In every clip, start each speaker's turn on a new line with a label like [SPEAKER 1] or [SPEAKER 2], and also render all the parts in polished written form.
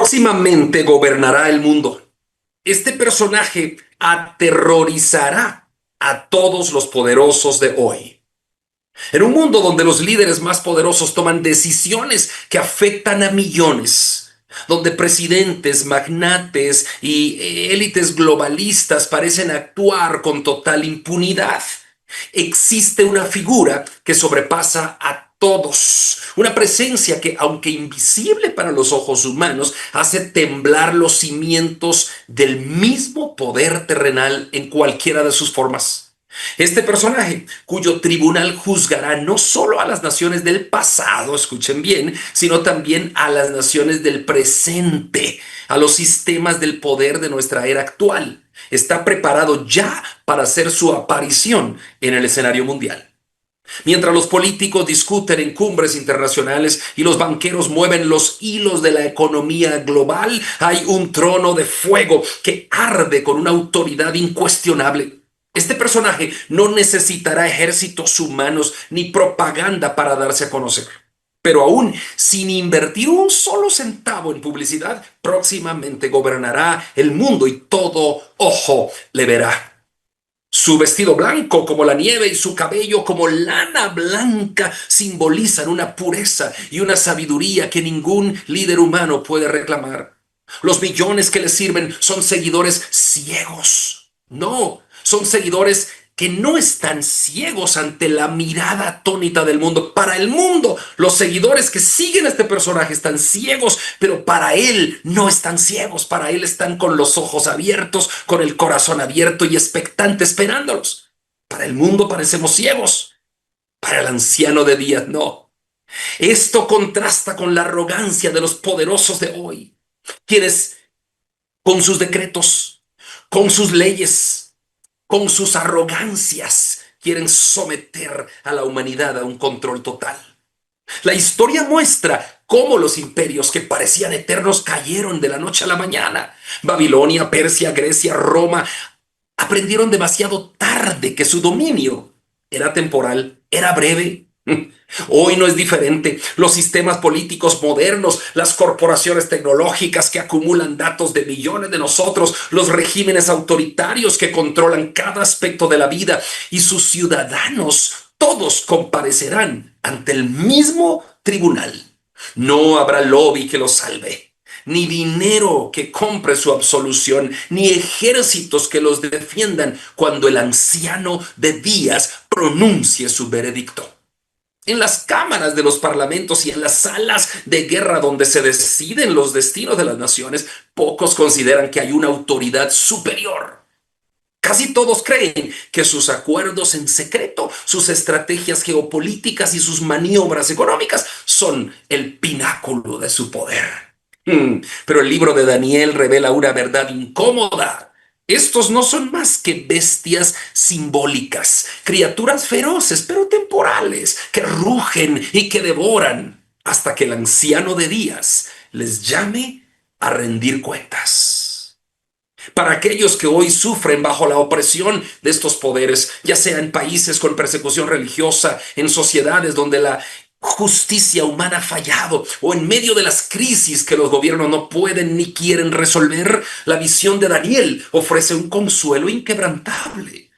[SPEAKER 1] Próximamente gobernará el mundo. Este personaje aterrorizará a todos los poderosos de hoy. En un mundo donde los líderes más poderosos toman decisiones que afectan a millones, donde presidentes, magnates y élites globalistas parecen actuar con total impunidad, existe una figura que sobrepasa a todos, una presencia que, aunque invisible para los ojos humanos, hace temblar los cimientos del mismo poder terrenal en cualquiera de sus formas. Este personaje, cuyo tribunal juzgará no solo a las naciones del pasado, escuchen bien, sino también a las naciones del presente, a los sistemas del poder de nuestra era actual. Está preparado ya para hacer su aparición en el escenario mundial. Mientras los políticos discuten en cumbres internacionales y los banqueros mueven los hilos de la economía global, hay un trono de fuego que arde con una autoridad incuestionable. Este personaje no necesitará ejércitos humanos ni propaganda para darse a conocer. Pero aún sin invertir un solo centavo en publicidad, próximamente gobernará el mundo y todo ojo le verá. Su vestido blanco como la nieve y su cabello como lana blanca simbolizan una pureza y una sabiduría que ningún líder humano puede reclamar. Los millones que le sirven son seguidores ciegos. No, son seguidores que no están ciegos ante la mirada atónita del mundo. Para el mundo, los seguidores que siguen a este personaje están ciegos, pero para él no están ciegos. Para él están con los ojos abiertos, con el corazón abierto y expectante, esperándolos. Para el mundo parecemos ciegos. Para el anciano de días, no. Esto contrasta con la arrogancia de los poderosos de hoy, quienes con sus decretos, con sus leyes, con sus arrogancias, quieren someter a la humanidad a un control total. La historia muestra cómo los imperios que parecían eternos cayeron de la noche a la mañana. Babilonia, Persia, Grecia, Roma aprendieron demasiado tarde que su dominio era temporal, era breve. Hoy no es diferente. Los sistemas políticos modernos, las corporaciones tecnológicas que acumulan datos de millones de nosotros, los regímenes autoritarios que controlan cada aspecto de la vida y sus ciudadanos, todos comparecerán ante el mismo tribunal. No habrá lobby que los salve, ni dinero que compre su absolución, ni ejércitos que los defiendan cuando el anciano de días pronuncie su veredicto. En las cámaras de los parlamentos y en las salas de guerra donde se deciden los destinos de las naciones, pocos consideran que hay una autoridad superior. Casi todos creen que sus acuerdos en secreto, sus estrategias geopolíticas y sus maniobras económicas son el pináculo de su poder. Pero el libro de Daniel revela una verdad incómoda. Estos no son más que bestias simbólicas, criaturas feroces pero temporales, que rugen y que devoran hasta que el anciano de días les llame a rendir cuentas. Para aquellos que hoy sufren bajo la opresión de estos poderes, ya sea en países con persecución religiosa, en sociedades donde la justicia humana ha fallado o en medio de las crisis que los gobiernos no pueden ni quieren resolver, la visión de Daniel ofrece un consuelo inquebrantable.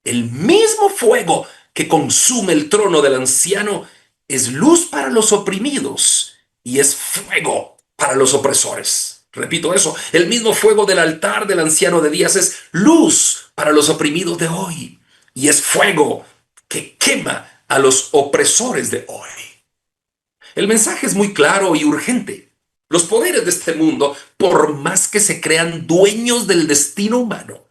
[SPEAKER 1] El mismo fuego que consume el trono del anciano es luz para los oprimidos y es fuego para los opresores. Repito eso, el mismo fuego del altar del anciano de días es luz para los oprimidos de hoy y es fuego que quema a los opresores de hoy. El mensaje es muy claro y urgente. Los poderes de este mundo, por más que se crean dueños del destino humano,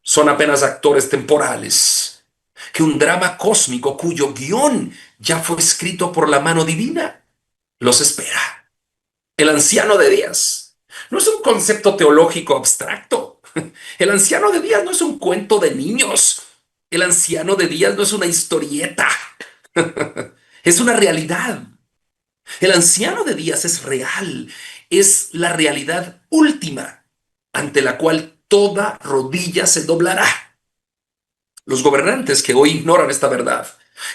[SPEAKER 1] son apenas actores temporales, que un drama cósmico cuyo guión ya fue escrito por la mano divina los espera. El anciano de días no es un concepto teológico abstracto. El anciano de días no es un cuento de niños. El anciano de días no es una historieta. Es una realidad. El anciano de días es real, es la realidad última ante la cual toda rodilla se doblará. Los gobernantes que hoy ignoran esta verdad,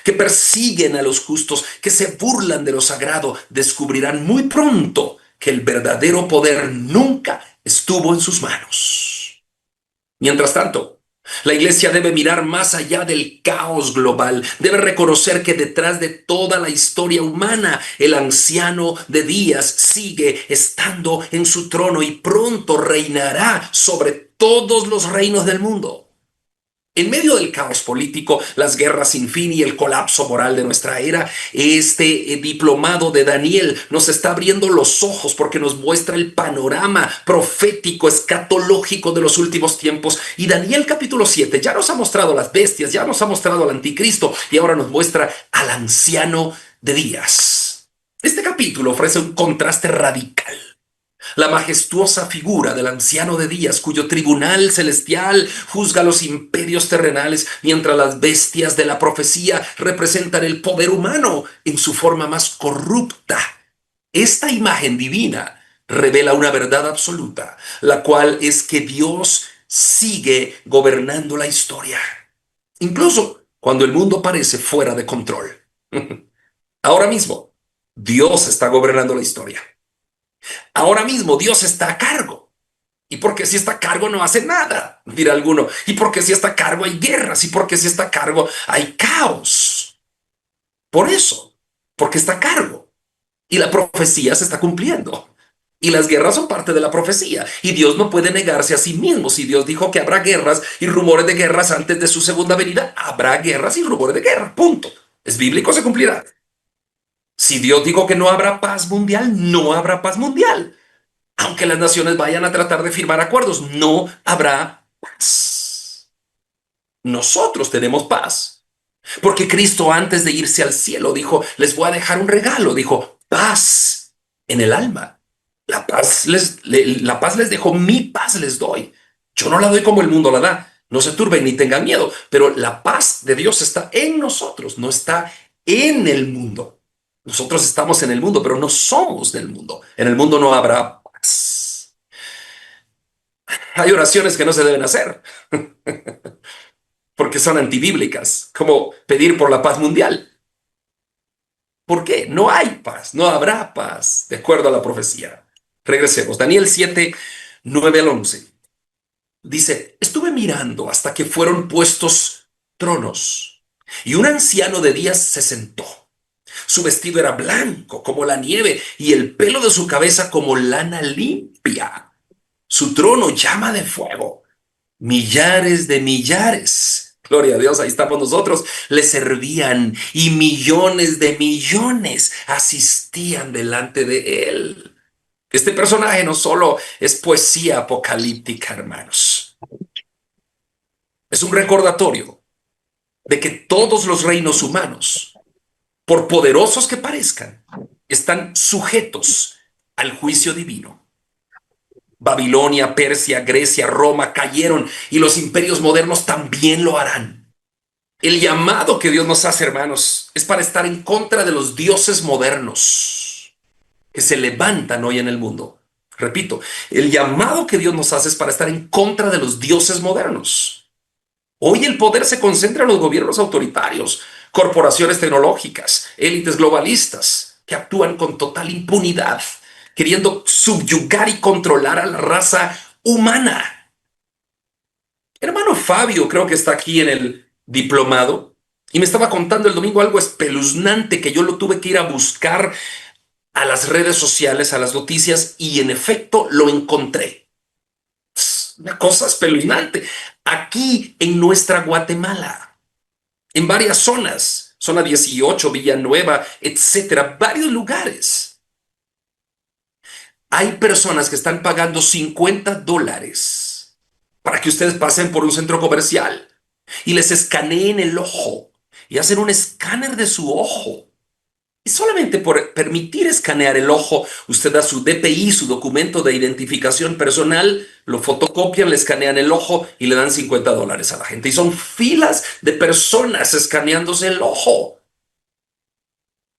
[SPEAKER 1] que persiguen a los justos, que se burlan de lo sagrado, descubrirán muy pronto que el verdadero poder nunca estuvo en sus manos. Mientras tanto, la iglesia debe mirar más allá del caos global. Debe reconocer que detrás de toda la historia humana, el anciano de días sigue estando en su trono y pronto reinará sobre todos los reinos del mundo. En medio del caos político, las guerras sin fin y el colapso moral de nuestra era, este diplomado de Daniel nos está abriendo los ojos porque nos muestra el panorama profético, escatológico de los últimos tiempos. Y Daniel capítulo 7 ya nos ha mostrado las bestias, ya nos ha mostrado al anticristo y ahora nos muestra al anciano de días. Este capítulo ofrece un contraste radical. La majestuosa figura del anciano de días, cuyo tribunal celestial juzga los imperios terrenales, mientras las bestias de la profecía representan el poder humano en su forma más corrupta. Esta imagen divina revela una verdad absoluta, la cual es que Dios sigue gobernando la historia, incluso cuando el mundo parece fuera de control. Ahora mismo, Dios está gobernando la historia. Ahora mismo Dios está a cargo. Y porque si está a cargo no hace nada, dirá alguno. Y porque si está a cargo hay guerras. Y porque si está a cargo hay caos. Por eso, porque está a cargo. Y la profecía se está cumpliendo. Y las guerras son parte de la profecía. Y Dios no puede negarse a sí mismo. Si Dios dijo que habrá guerras y rumores de guerras antes de su segunda venida, habrá guerras y rumores de guerra. Punto. Es bíblico, se cumplirá. Si Dios dijo que no habrá paz mundial, no habrá paz mundial. Aunque las naciones vayan a tratar de firmar acuerdos, no habrá paz. Nosotros tenemos paz. Porque Cristo antes de irse al cielo dijo, les voy a dejar un regalo. Dijo, paz en el alma. La paz les dejo, mi paz les doy. Yo no la doy como el mundo la da. No se turben ni tengan miedo. Pero la paz de Dios está en nosotros, no está en el mundo. Nosotros estamos en el mundo, pero no somos del mundo. En el mundo no habrá paz. Hay oraciones que no se deben hacer porque son antibíblicas, como pedir por la paz mundial. ¿Por qué? No hay paz, no habrá paz, de acuerdo a la profecía. Regresemos. Daniel 7, 9 al 11. Dice, estuve mirando hasta que fueron puestos tronos y un anciano de días se sentó. Su vestido era blanco como la nieve y el pelo de su cabeza como lana limpia. Su trono llama de fuego. Millares de millares, gloria a Dios, ahí estamos nosotros, le servían y millones de millones asistían delante de él. Este personaje no solo es poesía apocalíptica, hermanos. Es un recordatorio de que todos los reinos humanos, por poderosos que parezcan, están sujetos al juicio divino. Babilonia, Persia, Grecia, Roma cayeron y los imperios modernos también lo harán. El llamado que Dios nos hace, hermanos, es para estar en contra de los dioses modernos que se levantan hoy en el mundo. Repito, el llamado que Dios nos hace es para estar en contra de los dioses modernos. Hoy el poder se concentra en los gobiernos autoritarios, corporaciones tecnológicas, élites globalistas que actúan con total impunidad, queriendo subyugar y controlar a la raza humana. Hermano Fabio, creo que está aquí en el diplomado, y me estaba contando el domingo algo espeluznante que yo lo tuve que ir a buscar a las redes sociales, a las noticias, y en efecto lo encontré. Una cosa espeluznante. Aquí en nuestra Guatemala, en varias zonas, zona 18, Villanueva, etcétera, varios lugares. Hay personas que están pagando $50 para que ustedes pasen por un centro comercial y les escaneen el ojo y hacen un escáner de su ojo. Y solamente por permitir escanear el ojo, usted da su DPI, su documento de identificación personal, lo fotocopian, le escanean el ojo y le dan $50 a la gente. Y son filas de personas escaneándose el ojo.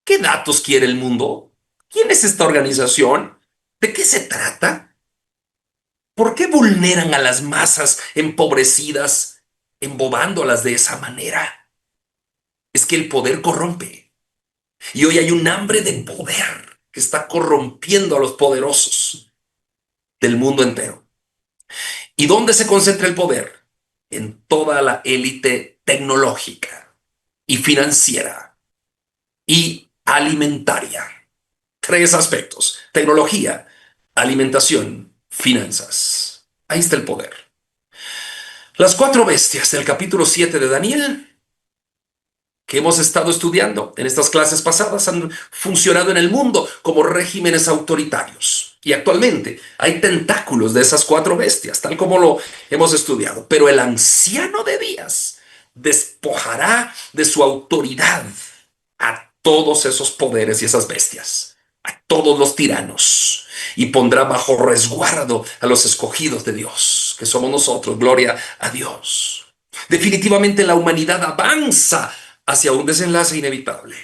[SPEAKER 1] ¿Qué datos quiere el mundo? ¿Quién es esta organización? ¿De qué se trata? ¿Por qué vulneran a las masas empobrecidas, embobándolas de esa manera? Es que el poder corrompe. Y hoy hay un hambre de poder. que está corrompiendo a los poderosos del mundo entero. ¿Y dónde se concentra el poder? En toda la élite tecnológica y financiera y alimentaria. Tres aspectos: tecnología, alimentación, finanzas. Ahí está el poder. Las cuatro bestias del capítulo 7 de Daniel, que hemos estado estudiando en estas clases pasadas, han funcionado en el mundo como regímenes autoritarios. Y actualmente hay tentáculos de esas cuatro bestias, tal como lo hemos estudiado. Pero el anciano de días despojará de su autoridad a todos esos poderes y esas bestias, a todos los tiranos, y pondrá bajo resguardo a los escogidos de Dios, que somos nosotros. Gloria a Dios. Definitivamente la humanidad avanza hacia un desenlace inevitable.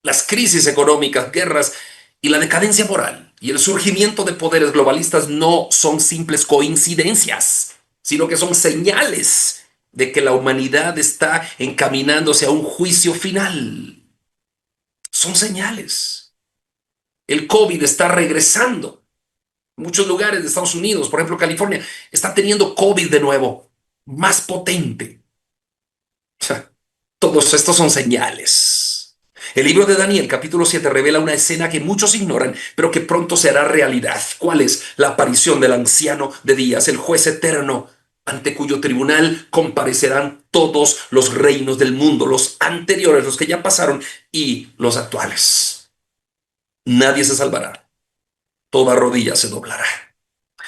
[SPEAKER 1] Las crisis económicas, guerras y la decadencia moral y el surgimiento de poderes globalistas no son simples coincidencias, sino que son señales de que la humanidad está encaminándose a un juicio final. Son señales. El COVID está regresando. Muchos lugares de Estados Unidos, por ejemplo California, está teniendo COVID de nuevo, más potente. Todos estos son señales. El libro de Daniel, capítulo 7, revela una escena que muchos ignoran, pero que pronto será realidad. ¿Cuál es? La aparición del anciano de días, el juez eterno, ante cuyo tribunal comparecerán todos los reinos del mundo, los anteriores, los que ya pasaron, y los actuales. Nadie se salvará. Toda rodilla se doblará.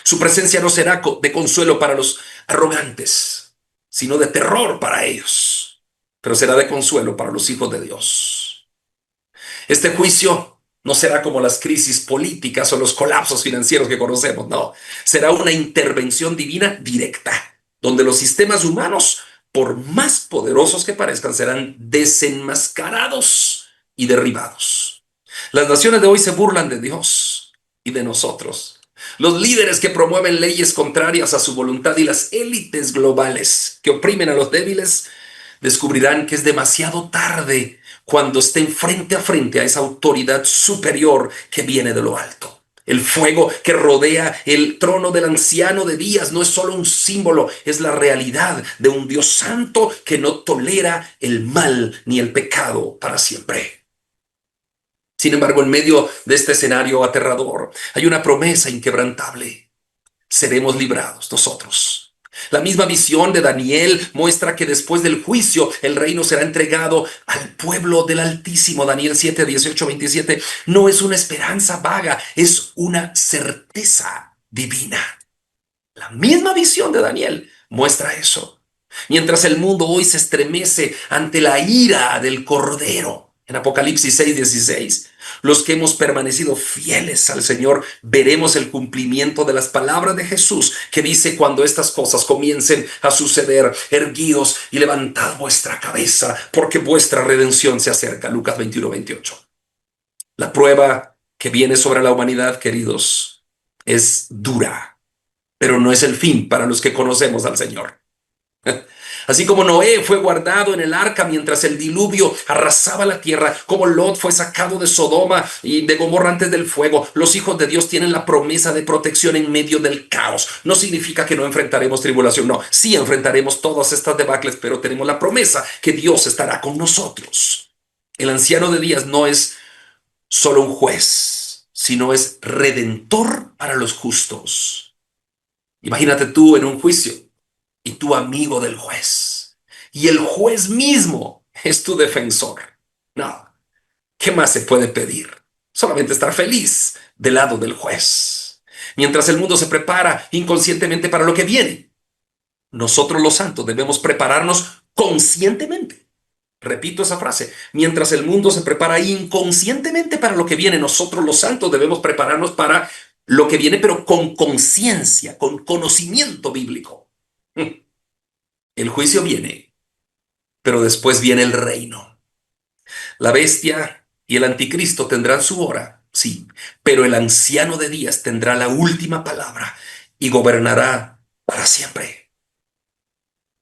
[SPEAKER 1] Su presencia no será de consuelo para los arrogantes, sino de terror para ellos, pero será de consuelo para los hijos de Dios. Este juicio no será como las crisis políticas o los colapsos financieros que conocemos, no. Será una intervención divina directa, donde los sistemas humanos, por más poderosos que parezcan, serán desenmascarados y derribados. Las naciones de hoy se burlan de Dios y de nosotros. Los líderes que promueven leyes contrarias a su voluntad y las élites globales que oprimen a los débiles descubrirán que es demasiado tarde cuando estén frente a frente a esa autoridad superior que viene de lo alto. El fuego que rodea el trono del anciano de días no es solo un símbolo, es la realidad de un Dios santo que no tolera el mal ni el pecado para siempre. Sin embargo, en medio de este escenario aterrador, hay una promesa inquebrantable: seremos librados nosotros. La misma visión de Daniel muestra que después del juicio el reino será entregado al pueblo del Altísimo. Daniel 7, 18, 27. No es una esperanza vaga, es una certeza divina. La misma visión de Daniel muestra eso. Mientras el mundo hoy se estremece ante la ira del Cordero, en Apocalipsis 6, 16, los que hemos permanecido fieles al Señor veremos el cumplimiento de las palabras de Jesús, que dice: cuando estas cosas comiencen a suceder, erguíos y levantad vuestra cabeza, porque vuestra redención se acerca. Lucas 21, 28. La prueba que viene sobre la humanidad, queridos, es dura, pero no es el fin para los que conocemos al Señor. Así como Noé fue guardado en el arca mientras el diluvio arrasaba la tierra, como Lot fue sacado de Sodoma y de Gomorra antes del fuego, los hijos de Dios tienen la promesa de protección en medio del caos. No significa que no enfrentaremos tribulación, no. Sí enfrentaremos todas estas debacles, pero tenemos la promesa que Dios estará con nosotros. El anciano de días no es solo un juez, sino es redentor para los justos. Imagínate tú en un juicio y tu amigo del juez, y el juez mismo es tu defensor. No, ¿qué más se puede pedir? Solamente estar feliz del lado del juez. Mientras el mundo se prepara inconscientemente para lo que viene, nosotros los santos debemos prepararnos conscientemente. Repito esa frase: mientras el mundo se prepara inconscientemente para lo que viene, nosotros los santos debemos prepararnos para lo que viene, pero con conciencia, con conocimiento bíblico. El juicio viene, pero después viene el reino. La bestia y el anticristo tendrán su hora, sí, pero el anciano de días tendrá la última palabra y gobernará para siempre.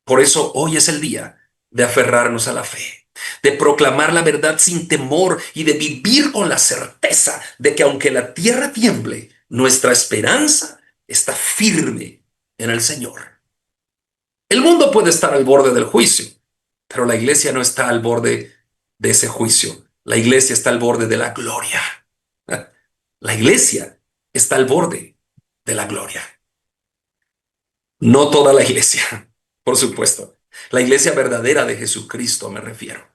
[SPEAKER 1] Por eso hoy es el día de aferrarnos a la fe. de proclamar la verdad sin temor y de vivir con la certeza de que aunque la tierra tiemble, nuestra esperanza está firme en el Señor. El mundo puede estar al borde del juicio, pero la iglesia no está al borde de ese juicio. La iglesia está al borde de la gloria. La iglesia está al borde de la gloria. No toda la iglesia, por supuesto. La iglesia verdadera de Jesucristo me refiero.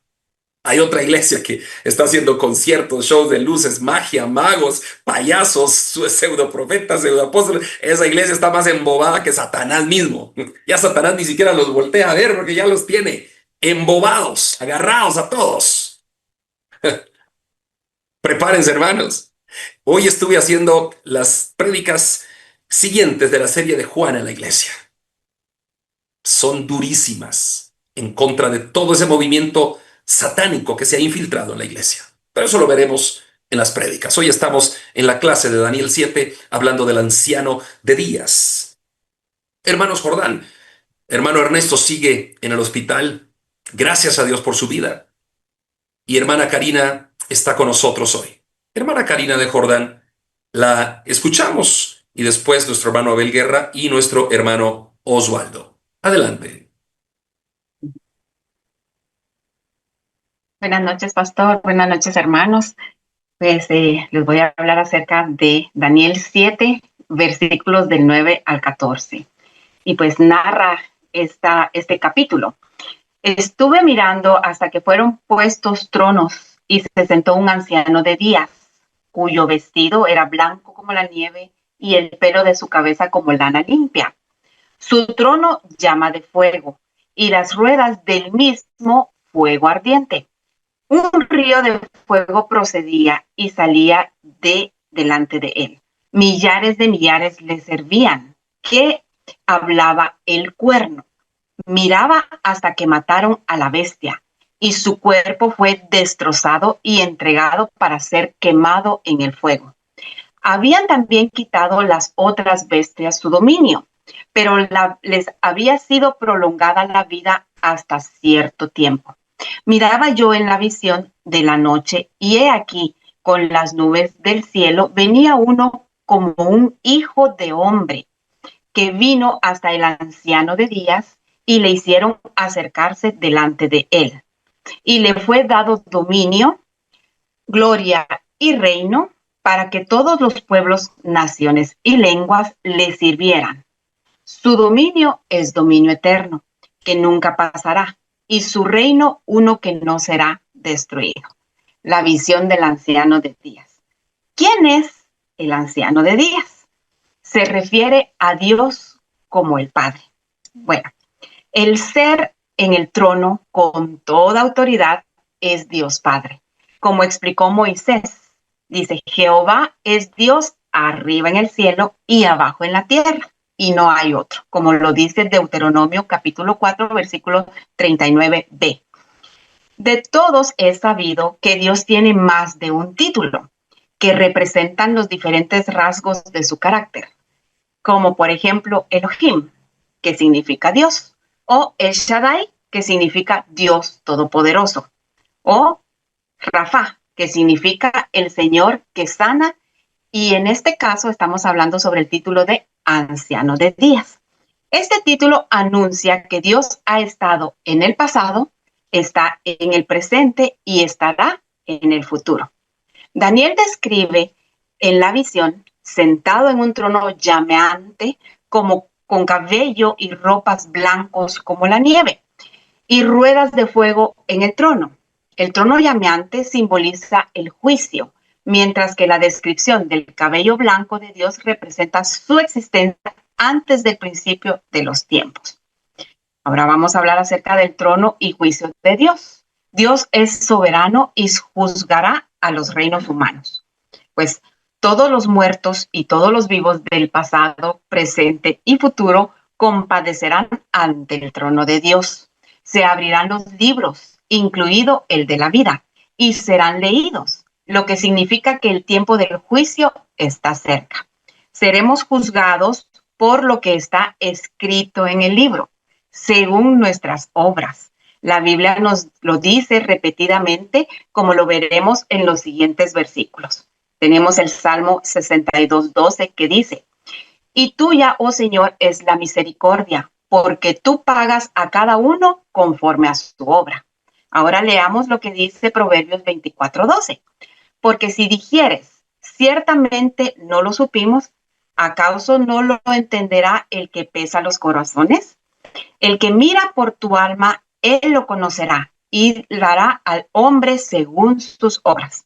[SPEAKER 1] Hay otra iglesia que está haciendo conciertos, shows de luces, magia, magos, payasos, pseudoprofetas, pseudoapóstoles. Esa iglesia está más embobada que Satanás mismo. Ya Satanás ni siquiera los voltea a ver porque ya los tiene embobados, agarrados a todos. Prepárense, hermanos. Hoy estuve haciendo las prédicas siguientes de la serie de Juan en la iglesia. Son durísimas en contra de todo ese movimiento satánico que se ha infiltrado en la iglesia. Pero eso lo veremos en las prédicas. Hoy estamos en la clase de Daniel 7 hablando del anciano de días. Hermanos Jordán, hermano Ernesto sigue en el hospital. Gracias a Dios por su vida. Y hermana Karina está con nosotros hoy. Hermana Karina de Jordán, la escuchamos y después nuestro hermano Abel Guerra y nuestro hermano Osvaldo. Adelante.
[SPEAKER 2] Buenas noches, pastor. Buenas noches, hermanos. Pues les voy a hablar acerca de Daniel 7, versículos del 9 al 14. Y pues narra este capítulo. Estuve mirando hasta que fueron puestos tronos y se sentó un anciano de días, cuyo vestido era blanco como la nieve y el pelo de su cabeza como lana limpia. Su trono llama de fuego y las ruedas del mismo fuego ardiente. Un río de fuego procedía y salía delante de él. Millares de millares le servían. ¿Qué hablaba el cuerno? Miraba hasta que mataron a la bestia, y su cuerpo fue destrozado y entregado para ser quemado en el fuego. Habían también quitado las otras bestias su dominio, pero les había sido prolongada la vida hasta cierto tiempo. Miraba yo en la visión de la noche, y he aquí, con las nubes del cielo, venía uno como un hijo de hombre, que vino hasta el anciano de días, y le hicieron acercarse delante de él. Y le fue dado dominio, gloria y reino, para que todos los pueblos, naciones y lenguas le sirvieran. Su dominio es dominio eterno, que nunca pasará, y su reino uno que no será destruido. La visión del anciano de días. ¿Quién es el anciano de días? Se refiere a Dios como el Padre. Bueno, el ser en el trono con toda autoridad es Dios Padre. Como explicó Moisés, dice, Jehová es Dios arriba en el cielo y abajo en la tierra, y no hay otro, como lo dice Deuteronomio capítulo 4, versículo 39b. De todos es sabido que Dios tiene más de un título, que representan los diferentes rasgos de su carácter, como por ejemplo Elohim, que significa Dios, o El Shaddai, que significa Dios Todopoderoso, o Rafa, que significa el Señor que sana, y en este caso estamos hablando sobre el título de Anciano de Días. Este título anuncia que Dios ha estado en el pasado, está en el presente y estará en el futuro. Daniel describe en la visión sentado en un trono llameante, como con cabello y ropas blancos como la nieve, y ruedas de fuego en el trono. El trono llameante simboliza el juicio, mientras que la descripción del cabello blanco de Dios representa su existencia antes del principio de los tiempos. Ahora vamos a hablar acerca del trono y juicio de Dios. Dios es soberano y juzgará a los reinos humanos. Pues todos los muertos y todos los vivos del pasado, presente y futuro compadecerán ante el trono de Dios. Se abrirán los libros, incluido el de la vida, y serán leídos, lo que significa que el tiempo del juicio está cerca. Seremos juzgados por lo que está escrito en el libro, según nuestras obras. La Biblia nos lo dice repetidamente, como lo veremos en los siguientes versículos. Tenemos el Salmo 62:12 que dice: y tuya, oh Señor, es la misericordia, porque tú pagas a cada uno conforme a su obra. Ahora leamos lo que dice Proverbios 24:12. Porque si dijeres, ciertamente no lo supimos, ¿acaso no lo entenderá el que pesa los corazones? El que mira por tu alma, él lo conocerá y dará al hombre según sus obras.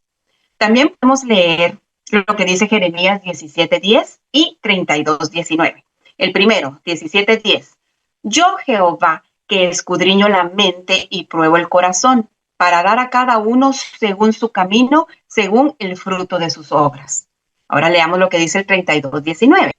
[SPEAKER 2] También podemos leer lo que dice Jeremías 17:10 y 32:19. El primero, 17:10. Yo, Jehová, que escudriño la mente y pruebo el corazón, para dar a cada uno según su camino, según el fruto de sus obras. Ahora leamos lo que dice el 32:19.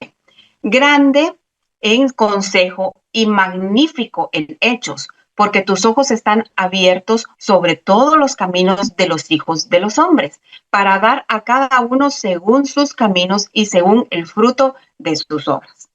[SPEAKER 2] Grande en consejo y magnífico en hechos, porque tus ojos están abiertos sobre todos los caminos de los hijos de los hombres, para dar a cada uno según sus caminos y según el fruto de sus obras.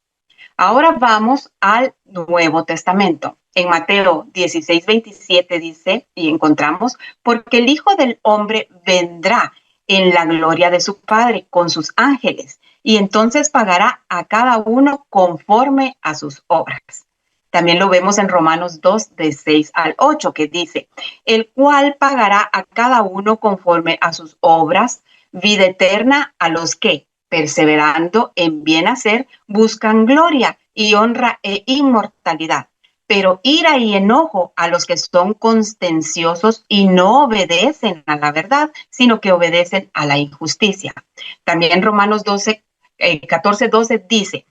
[SPEAKER 2] Ahora vamos al Nuevo Testamento. En Mateo 16:27 dice, y encontramos, porque el Hijo del Hombre vendrá en la gloria de su Padre con sus ángeles, y entonces pagará a cada uno conforme a sus obras. También lo vemos en Romanos 2, de 6 al 8, que dice, el cual pagará a cada uno conforme a sus obras, vida eterna a los que, perseverando en bien hacer, buscan gloria y honra e inmortalidad. Pero ira y enojo a los que son contenciosos y no obedecen a la verdad, sino que obedecen a la injusticia. También Romanos 14:12 dice,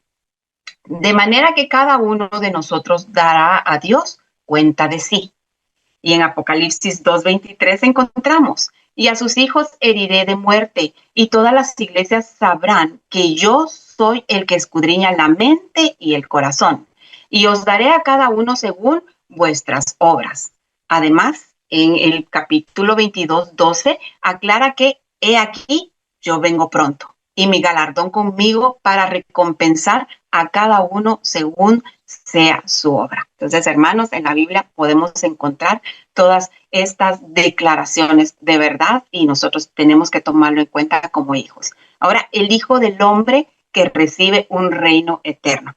[SPEAKER 2] de manera que cada uno de nosotros dará a Dios cuenta de sí. Y en Apocalipsis 2:23 encontramos, y a sus hijos heriré de muerte, y todas las iglesias sabrán que yo soy el que escudriña la mente y el corazón, y os daré a cada uno según vuestras obras. Además, en el capítulo 22:12 aclara que he aquí, yo vengo pronto, y mi galardón conmigo para recompensar a cada uno según sea su obra. Entonces, hermanos, en la Biblia podemos encontrar todas estas declaraciones de verdad y nosotros tenemos que tomarlo en cuenta como hijos. Ahora, el Hijo del Hombre que recibe un reino eterno.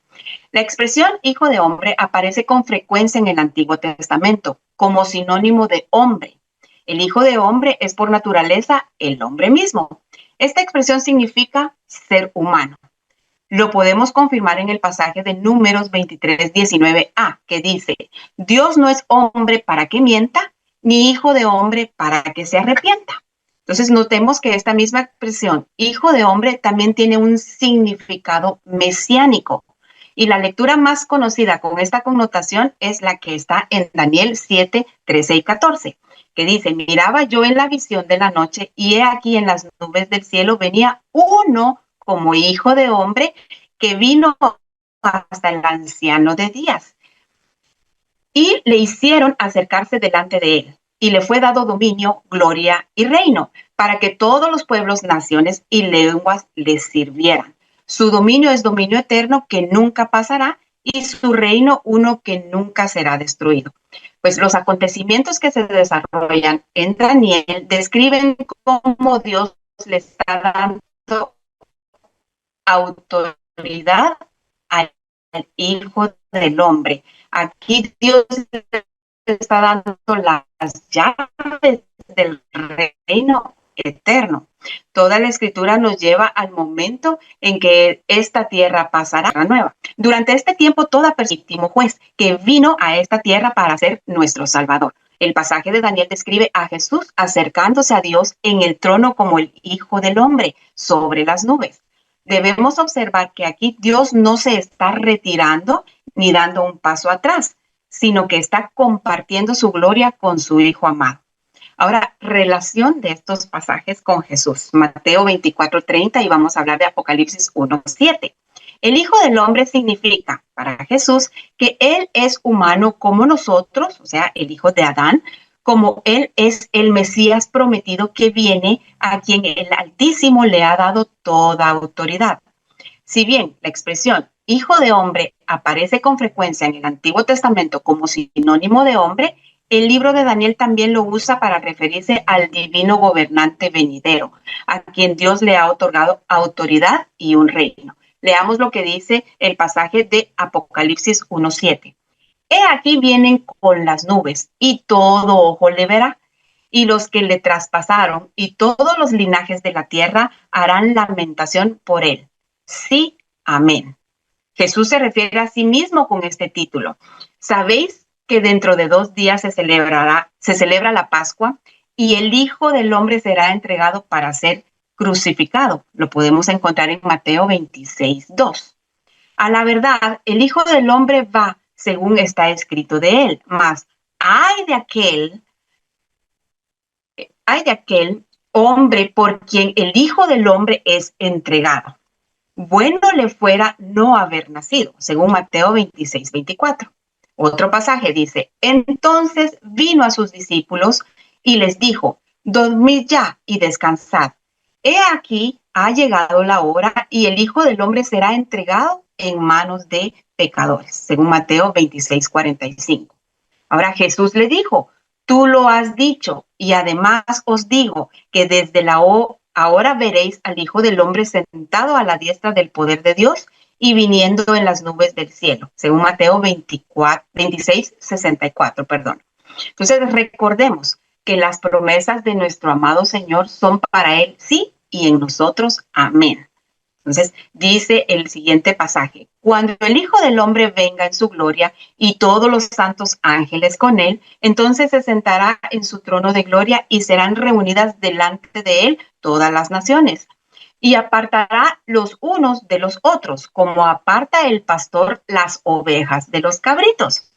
[SPEAKER 2] La expresión hijo de hombre aparece con frecuencia en el Antiguo Testamento como sinónimo de hombre. El Hijo de Hombre es por naturaleza el hombre mismo. Esta expresión significa ser humano. Lo podemos confirmar en el pasaje de Números 23:19a, que dice, Dios no es hombre para que mienta, ni hijo de hombre para que se arrepienta. Entonces notemos que esta misma expresión, hijo de hombre, también tiene un significado mesiánico. Y la lectura más conocida con esta connotación es la que está en Daniel 7:13 y 14, que dice, miraba yo en la visión de la noche y he aquí en las nubes del cielo venía uno como hijo de hombre que vino hasta el anciano de días. Y le hicieron acercarse delante de él, y le fue dado dominio, gloria y reino, para que todos los pueblos, naciones y lenguas le sirvieran. Su dominio es dominio eterno que nunca pasará, y su reino uno que nunca será destruido. Pues los acontecimientos que se desarrollan en Daniel describen cómo Dios le está dando autoridad al Hijo del Hombre. Aquí Dios está dando las llaves del reino eterno. Toda la escritura nos lleva al momento en que esta tierra pasará a nueva. Durante este tiempo, toda persona juez que vino a esta tierra para ser nuestro Salvador. El pasaje de Daniel describe a Jesús acercándose a Dios en el trono como el Hijo del Hombre sobre las nubes. Debemos observar que aquí Dios no se está retirando ni dando un paso atrás, sino que está compartiendo su gloria con su Hijo amado. Ahora, relación de estos pasajes con Jesús. Mateo 24:30 y vamos a hablar de Apocalipsis 1:7. El Hijo del Hombre significa para Jesús que Él es humano como nosotros, o sea, el hijo de Adán, como Él es el Mesías prometido que viene, a quien el Altísimo le ha dado toda autoridad. Si bien la expresión Hijo de Hombre aparece con frecuencia en el Antiguo Testamento como sinónimo de hombre, el libro de Daniel también lo usa para referirse al divino gobernante venidero, a quien Dios le ha otorgado autoridad y un reino. Leamos lo que dice el pasaje de Apocalipsis 1:7. He aquí vienen con las nubes, y todo ojo le verá, y los que le traspasaron, y todos los linajes de la tierra harán lamentación por él. Sí, amén. Jesús se refiere a sí mismo con este título. ¿Sabéis que dentro de 2 días se celebra la Pascua y el Hijo del Hombre será entregado para ser crucificado? Lo podemos encontrar en Mateo 26:2. A la verdad, el Hijo del Hombre va según está escrito de él, mas hay de aquel hombre por quien el Hijo del Hombre es entregado. Bueno le fuera no haber nacido, según Mateo 26:24. Otro pasaje dice, entonces vino a sus discípulos y les dijo, dormid ya y descansad. He aquí, ha llegado la hora y el Hijo del Hombre será entregado en manos de pecadores, según Mateo 26:45. Ahora Jesús le dijo, tú lo has dicho y además os digo que desde la ahora veréis al Hijo del Hombre sentado a la diestra del poder de Dios y viniendo en las nubes del cielo, según Mateo 26:64, perdón. Entonces recordemos que las promesas de nuestro amado Señor son para Él sí y en nosotros amén. Entonces dice el siguiente pasaje, cuando el Hijo del Hombre venga en su gloria y todos los santos ángeles con él, entonces se sentará en su trono de gloria y serán reunidas delante de él todas las naciones. Y apartará los unos de los otros, como aparta el pastor las ovejas de los cabritos.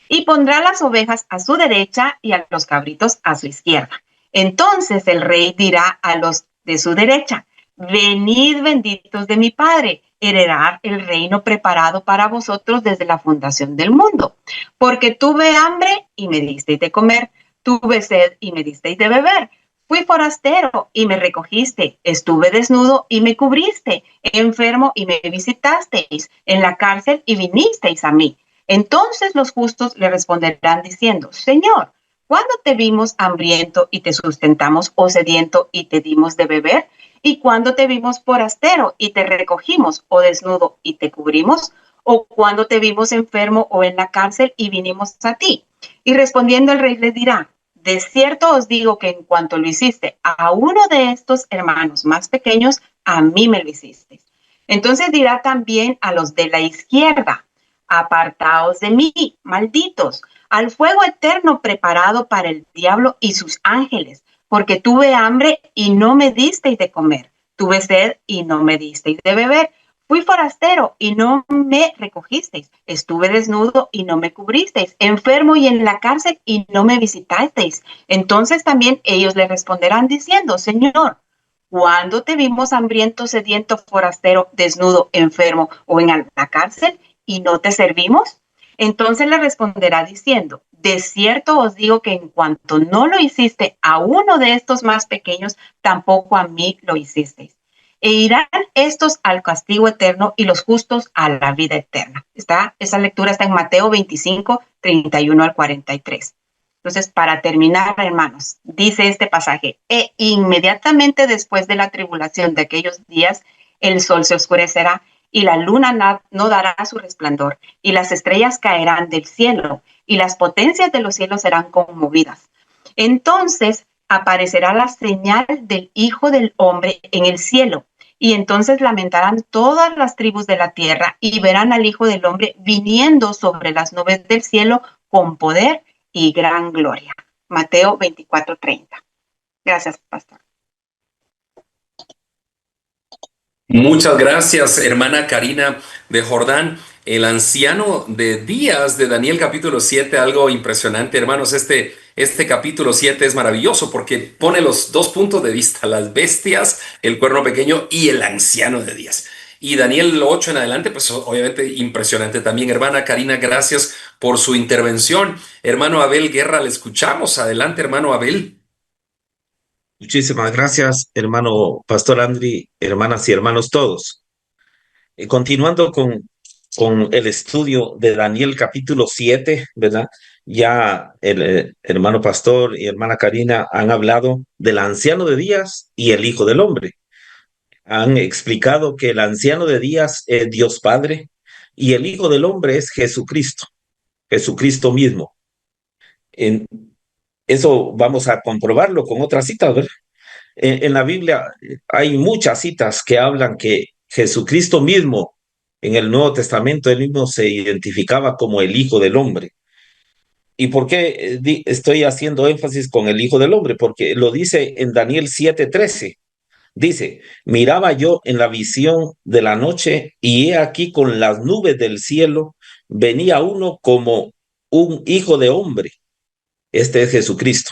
[SPEAKER 2] Y pondrá las ovejas a su derecha y a los cabritos a su izquierda. Entonces el rey dirá a los de su derecha, venid benditos de mi Padre, heredar el reino preparado para vosotros desde la fundación del mundo. Porque tuve hambre y me disteis de comer, tuve sed y me disteis de beber. Fui forastero y me recogiste, estuve desnudo y me cubriste, enfermo y me visitasteis, en la cárcel y vinisteis a mí. Entonces los justos le responderán diciendo, Señor, ¿cuándo te vimos hambriento y te sustentamos o sediento y te dimos de beber? ¿Y cuándo te vimos forastero y te recogimos o desnudo y te cubrimos? ¿O cuándo te vimos enfermo o en la cárcel y vinimos a ti? Y respondiendo el rey le dirá, de cierto os digo que en cuanto lo hiciste a uno de estos hermanos más pequeños, a mí me lo hiciste. Entonces dirá también a los de la izquierda, apartaos de mí, malditos, al fuego eterno preparado para el diablo y sus ángeles, porque tuve hambre y no me disteis de comer, tuve sed y no me disteis de beber, fui forastero y no me recogisteis, estuve desnudo y no me cubristeis, enfermo y en la cárcel y no me visitasteis. Entonces también ellos le responderán diciendo, Señor, ¿cuándo te vimos hambriento, sediento, forastero, desnudo, enfermo o en la cárcel y no te servimos? Entonces le responderá diciendo, de cierto os digo que en cuanto no lo hiciste a uno de estos más pequeños, tampoco a mí lo hicisteis. E irán estos al castigo eterno y los justos a la vida eterna. Esa lectura está en Mateo 25:31-43. Entonces, para terminar, hermanos, dice este pasaje, e inmediatamente después de la tribulación de aquellos días, el sol se oscurecerá y la luna no dará su resplandor, y las estrellas caerán del cielo, y las potencias de los cielos serán conmovidas. Entonces aparecerá la señal del Hijo del Hombre en el cielo, y entonces lamentarán todas las tribus de la tierra, y verán al Hijo del Hombre viniendo sobre las nubes del cielo con poder y gran gloria. Mateo 24:30. Gracias, pastor.
[SPEAKER 1] Muchas gracias, hermana Karina de Jordán. El anciano de días de Daniel capítulo 7, algo impresionante, hermanos. Este capítulo 7 es maravilloso porque pone los dos puntos de vista, las bestias, el cuerno pequeño y el anciano de días. Y Daniel 8 en adelante, pues obviamente impresionante también. Hermana Karina, gracias por su intervención. Hermano Abel Guerra, le escuchamos. Adelante, hermano Abel.
[SPEAKER 3] Muchísimas gracias, hermano Pastor Andri, hermanas y hermanos todos. Continuando con el estudio de Daniel capítulo 7, ¿verdad? Ya el hermano pastor y hermana Karina han hablado del anciano de días y el Hijo del Hombre. Han explicado que el anciano de días es Dios Padre y el Hijo del Hombre es Jesucristo, Jesucristo mismo. En eso vamos a comprobarlo con otras citas, ¿verdad? En la Biblia hay muchas citas que hablan que Jesucristo mismo, en el Nuevo Testamento, él mismo se identificaba como el Hijo del Hombre. ¿Y por qué estoy haciendo énfasis con el Hijo del Hombre? Porque lo dice en Daniel 7:13. Dice, miraba yo en la visión de la noche y he aquí con las nubes del cielo venía uno como un hijo de hombre. Este es Jesucristo,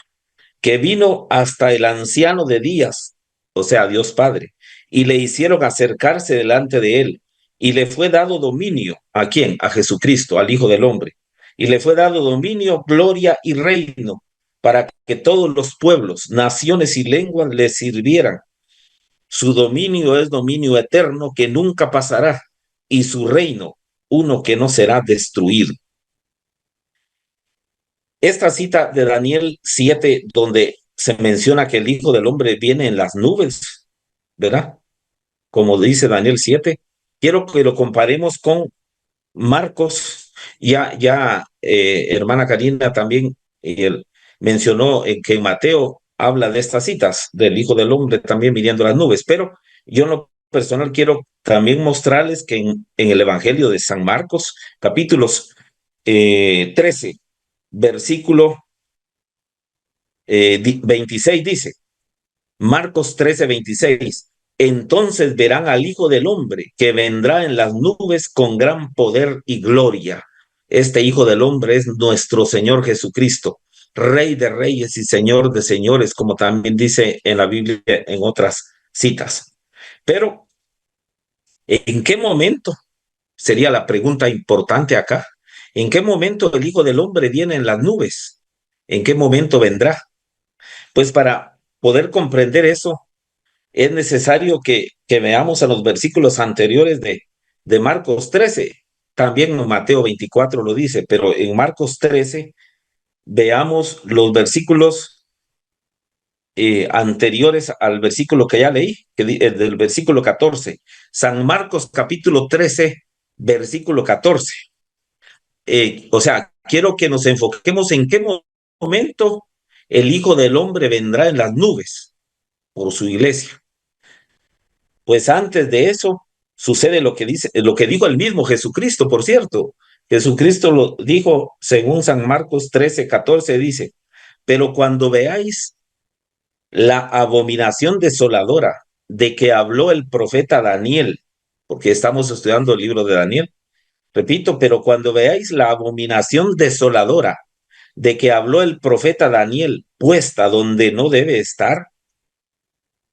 [SPEAKER 3] que vino hasta el anciano de días, o sea, Dios Padre, y le hicieron acercarse delante de él, y le fue dado dominio. ¿A quién? A Jesucristo, al Hijo del Hombre. Y le fue dado dominio, gloria y reino, para que todos los pueblos, naciones y lenguas le sirvieran. Su dominio es dominio eterno que nunca pasará, y su reino, uno que no será destruido. Esta cita de Daniel 7, donde se menciona que el Hijo del Hombre viene en las nubes, ¿verdad? Como dice Daniel 7, quiero que lo comparemos con Marcos. Hermana Karina también mencionó que en Mateo habla de estas citas del Hijo del Hombre también viniendo a las nubes, pero yo en lo personal quiero también mostrarles que en el Evangelio de San Marcos, capítulos 13, versículo 26 dice, Marcos 13:26, entonces verán al Hijo del Hombre que vendrá en las nubes con gran poder y gloria. Este Hijo del Hombre es nuestro Señor Jesucristo, Rey de reyes y Señor de señores, como también dice en la Biblia en otras citas. Pero, ¿en qué momento? Sería la pregunta importante acá. ¿En qué momento el Hijo del Hombre viene en las nubes? ¿En qué momento vendrá? Pues para poder comprender eso, es necesario que veamos a los versículos anteriores de Marcos 13. También en Mateo 24 lo dice, pero en Marcos 13 veamos los versículos anteriores al versículo que ya leí, del versículo 14. San Marcos capítulo 13, versículo 14. O sea, quiero que nos enfoquemos en qué momento el Hijo del Hombre vendrá en las nubes por su iglesia. Pues antes de eso sucede lo que dice, lo que dijo el mismo Jesucristo, por cierto. Jesucristo lo dijo según San Marcos 13:14, dice, pero cuando veáis la abominación desoladora de que habló el profeta Daniel, porque estamos estudiando el libro de Daniel, repito, pero cuando veáis la abominación desoladora de que habló el profeta Daniel puesta donde no debe estar,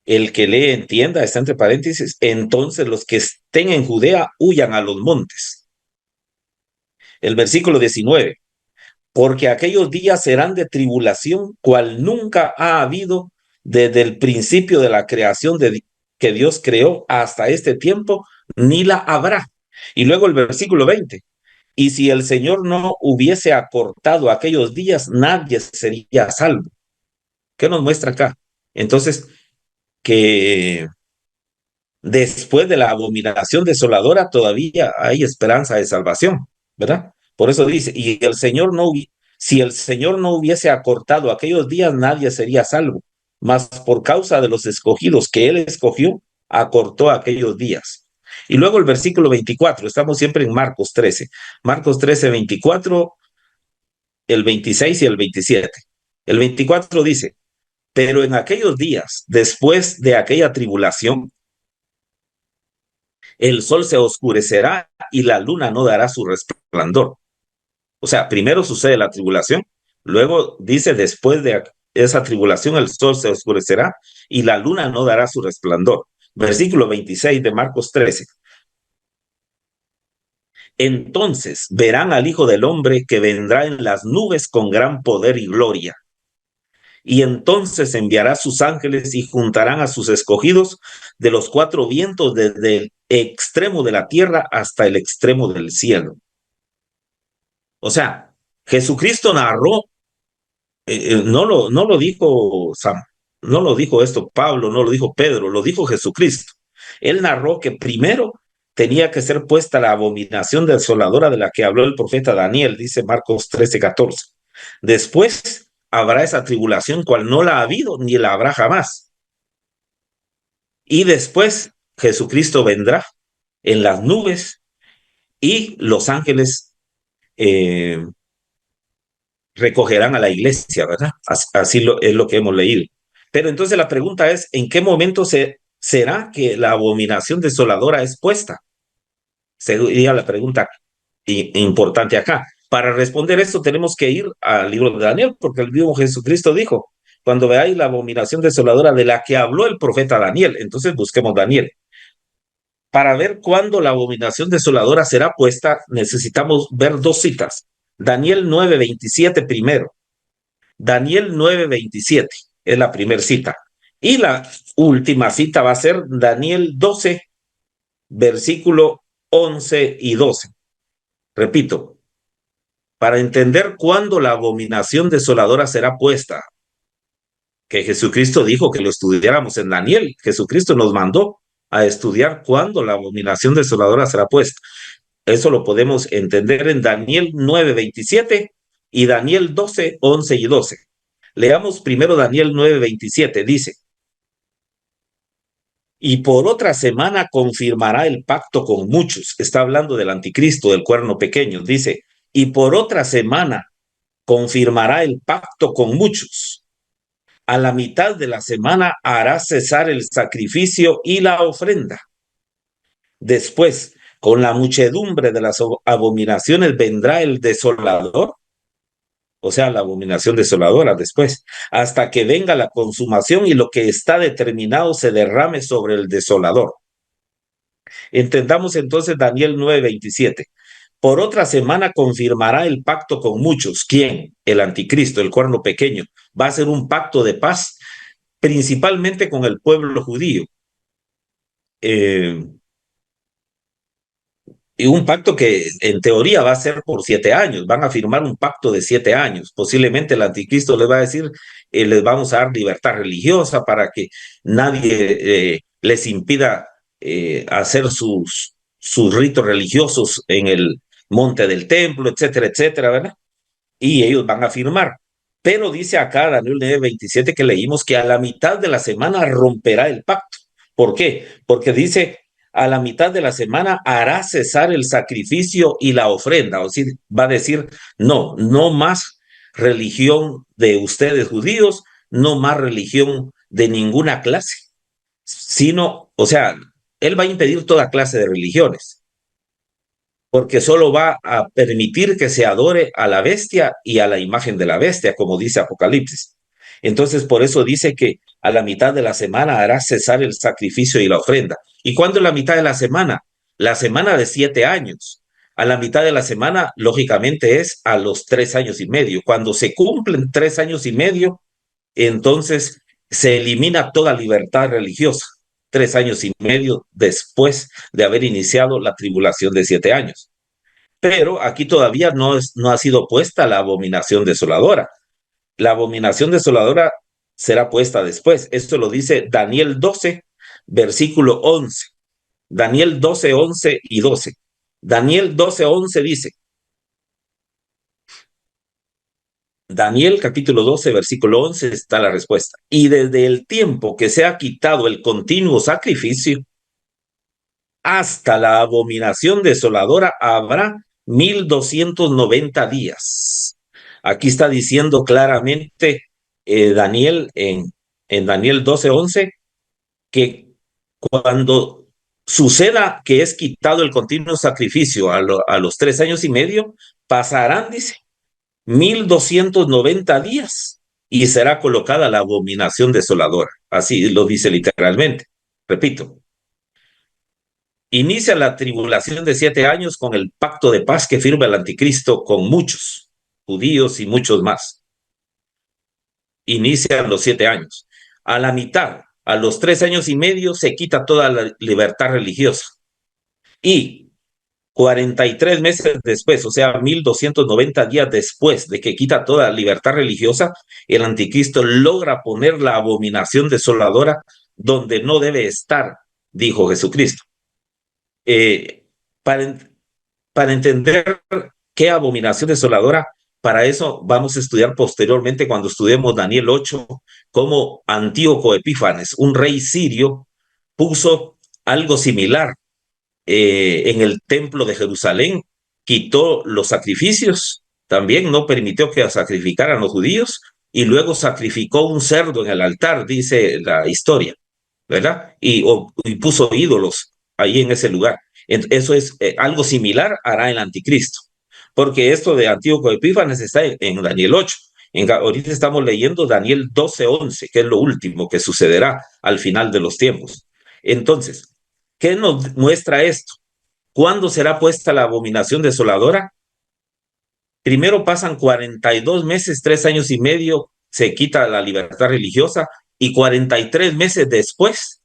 [SPEAKER 3] el que lee entienda, está entre paréntesis, entonces los que estén en Judea huyan a los montes. El versículo 19, porque aquellos días serán de tribulación, cual nunca ha habido desde el principio de la creación que Dios creó hasta este tiempo, ni la habrá. Y luego el versículo 20, y si el Señor no hubiese acortado aquellos días, nadie sería salvo. ¿Qué nos muestra acá? Entonces, que después de la abominación desoladora todavía hay esperanza de salvación, ¿verdad? Por eso dice, y el Señor no, si el Señor no hubiese acortado aquellos días, nadie sería salvo, mas por causa de los escogidos que Él escogió, acortó aquellos días. Y luego el versículo 24, estamos siempre en Marcos 13, Marcos 13, 24, el 26 y el 27. El 24 dice, pero en aquellos días, después de aquella tribulación, el sol se oscurecerá y la luna no dará su resplandor. O sea, primero sucede la tribulación, luego dice después de esa tribulación el sol se oscurecerá y la luna no dará su resplandor. Versículo 26 de Marcos 13. Entonces verán al Hijo del Hombre que vendrá en las nubes con gran poder y gloria. Y entonces enviará sus ángeles y juntarán a sus escogidos de los cuatro vientos desde el extremo de la tierra hasta el extremo del cielo. O sea, Jesucristo narró, no lo dijo no lo dijo esto Pablo, no lo dijo Pedro, lo dijo Jesucristo. Él narró que primero tenía que ser puesta la abominación desoladora de la que habló el profeta Daniel, dice Marcos 13:14. Después habrá esa tribulación cual no la ha habido ni la habrá jamás. Y después Jesucristo vendrá en las nubes y los ángeles recogerán a la iglesia, ¿verdad? Así es lo que hemos leído. Pero entonces la pregunta es, ¿en qué momento será que la abominación desoladora es puesta? Sería la pregunta importante acá. Para responder esto tenemos que ir al libro de Daniel, porque el mismo Jesucristo dijo, cuando veáis la abominación desoladora de la que habló el profeta Daniel, entonces busquemos Daniel. Para ver cuándo la abominación desoladora será puesta, necesitamos ver dos citas. Daniel 9:27 primero. Daniel 9:27 es la primera cita. Y la última cita va a ser Daniel 12, versículo 11 y 12. Repito, para entender cuándo la abominación desoladora será puesta, que Jesucristo dijo que lo estudiáramos en Daniel. Jesucristo nos mandó a estudiar cuándo la abominación desoladora será puesta. Eso lo podemos entender en Daniel 9:27 y Daniel 12, 11 y 12. Leamos primero Daniel 9:27. Dice, y por otra semana confirmará el pacto con muchos. Está hablando del anticristo, del cuerno pequeño. Dice, y por otra semana confirmará el pacto con muchos. A la mitad de la semana hará cesar el sacrificio y la ofrenda. Después, con la muchedumbre de las abominaciones vendrá el desolador, o sea, la abominación desoladora después, hasta que venga la consumación y lo que está determinado se derrame sobre el desolador. Entendamos entonces Daniel 9:27. Por otra semana confirmará el pacto con muchos. ¿Quién? El anticristo, el cuerno pequeño. Va a ser un pacto de paz, principalmente con el pueblo judío. Y un pacto que en teoría va a ser por 7 años, van a firmar un pacto de 7 años. Posiblemente el anticristo les va a decir, les vamos a dar libertad religiosa para que nadie les impida hacer sus ritos religiosos en el monte del templo, etcétera, etcétera, ¿verdad? Y ellos van a firmar. Pero dice acá Daniel 9:27 que leímos que a la mitad de la semana romperá el pacto. ¿Por qué? Porque dice a la mitad de la semana hará cesar el sacrificio y la ofrenda. O sea, va a decir, no, no más religión de ustedes judíos, no más religión de ninguna clase, sino, o sea, él va a impedir toda clase de religiones, porque solo va a permitir que se adore a la bestia y a la imagen de la bestia, como dice Apocalipsis. Entonces, por eso dice que a la mitad de la semana hará cesar el sacrificio y la ofrenda. ¿Y cuándo es la mitad de la semana? La semana de 7 años. A la mitad de la semana, lógicamente, es a los 3 años y medio. Cuando se cumplen 3 años y medio, entonces se elimina toda libertad religiosa. 3 años y medio después de haber iniciado la tribulación de 7 años. Pero aquí todavía no ha sido puesta la abominación desoladora. La abominación desoladora será puesta después. Esto lo dice Daniel 12, versículo 11. Daniel 12, 11 y 12. Daniel 12, 11 dice, Daniel capítulo 12, versículo 11 está la respuesta. Y desde el tiempo que se ha quitado el continuo sacrificio hasta la abominación desoladora habrá 1290 días. Aquí está diciendo claramente Daniel en Daniel 12, 11 que cuando suceda que es quitado el continuo sacrificio a los 3 años y medio, pasarán, dice, 1290 días y será colocada la abominación desoladora. Así lo dice literalmente. Repito, inicia la tribulación de 7 años con el pacto de paz que firma el anticristo con muchos judíos y muchos más. Inician los 7 años. A la mitad, a los 3 años y medio, se quita toda la libertad religiosa. Y 43 meses después, o sea, 1290 días después de que quita toda libertad religiosa, el anticristo logra poner la abominación desoladora donde no debe estar, dijo Jesucristo. Eh, para, para entender qué abominación desoladora, para eso vamos a estudiar posteriormente cuando estudiemos Daniel 8, cómo Antíoco Epífanes, un rey sirio, puso algo similar en el templo de Jerusalén, quitó los sacrificios, también no permitió que sacrificaran los judíos, y luego sacrificó un cerdo en el altar, dice la historia, ¿verdad? Y puso ídolos ahí en ese lugar. Eso es algo similar hará el anticristo, porque esto de Antíoco Epífanes está en Daniel 8. Ahorita estamos leyendo Daniel 12:11, que es lo último que sucederá al final de los tiempos. Entonces, ¿qué nos muestra esto? ¿Cuándo será puesta la abominación desoladora? Primero pasan 42 meses, 3 años y medio, se quita la libertad religiosa, y 43 meses después,